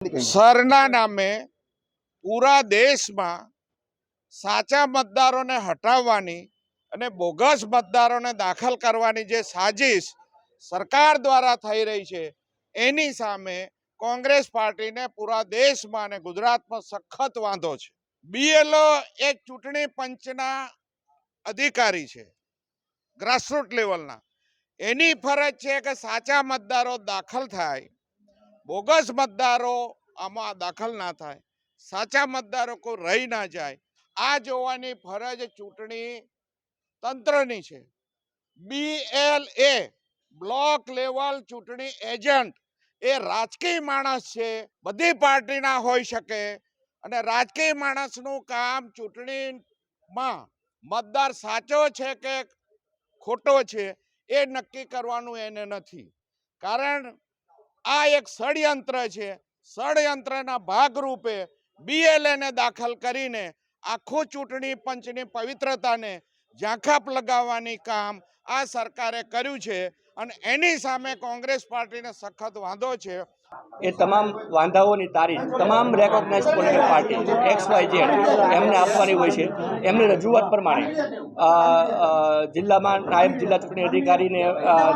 સરના નામે પૂરા દેશમાં સાચા મતદારોને હટાવવાની અને બોગસ મતદારોને દાખલ કરવાની જે સાજિશ સરકાર દ્વારા થઈ રહી છે એની સામે કોંગ્રેસ પાર્ટીને પૂરા દેશમાં અને ગુજરાતમાં સખત વાંધો છે। બીએલઓ એક ચૂંટણી પંચના અધિકારી છે, ગ્રાસરૂટ લેવલના। એની ફરજ છે કે સાચા મતદારો દાખલ થાય, બોગસ મતદારો આમાં દાખલ ના થાય, સાચા મતદારો કોઈ રહી ના જાય, આ જોવાની ફરજ ચૂંટણી તંત્રની છે। BLA બ્લોક લેવલ ચૂંટણી એજન્ટ એ રાજકીય માણસ છે, બધી પાર્ટીના હોઈ શકે અને રાજકીય માણસનું કામ ચૂંટણીમાં મતદાર સાચો છે કે ખોટો છે એ નક્કી કરવાનું એને નથી, કારણ આ એક ષડયંત્ર છે। ષડયંત્રના ભાગરૂપે BLAને દાખલ કરીને આખું ચૂંટણી પંચની પવિત્રતાને ઝાંખા લગાવવાની કામ આ સરકારે કર્યું છે અને એની સામે કોંગ્રેસ પાર્ટીને સખત વાંધો છે। એ તમામ વાંધાઓની તારીખ તમામ રેકોગ્નાઇઝ પોલિટિકલ પાર્ટી XYZ એમને આપવાની હોય છે। એમની રજૂઆત પ્રમાણે જિલ્લામાં નાયબ જિલ્લા ચૂંટણી અધિકારીને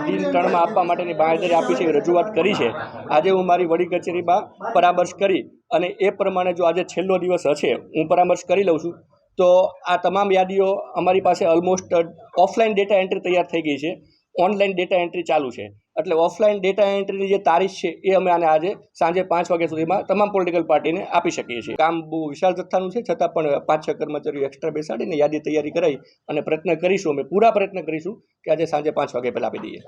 દિન 3માં આપવા માટેની બાંહેધરી આપી છે, રજૂઆત કરી છે। આજે હું મારી વડી કચેરીમાં પરામર્શ કરી અને એ પ્રમાણે જો આજે છેલ્લો દિવસ હશે, હું પરામર્શ કરી લઉં છું, તો આ તમામ યાદીઓ અમારી પાસે ઓલમોસ્ટ ઓફલાઈન ડેટા એન્ટ્રી તૈયાર થઈ ગઈ છે, ઓનલાઈન ડેટા એન્ટ્રી ચાલુ છે। એટલે ઓફલાઈન ડેટા એન્ટ્રીની જે તારીખ છે એ અમે આને આજે સાંજે 5 વાગ્યા સુધીમાં તમામ પોલિટિકલ પાર્ટીને આપી શકીએ છીએ। કામ બહુ વિશાળ જથ્થાનું છે, છતાં પણ 5-6 કર્મચારીઓ એક્સ્ટ્રા બેસાડીને યાદી તૈયારી કરાવી અને પ્રયત્ન કરીશું, અમે પૂરા પ્રયત્ન કરીશું કે આજે સાંજે 5 વાગે પહેલાં આપી દઈએ।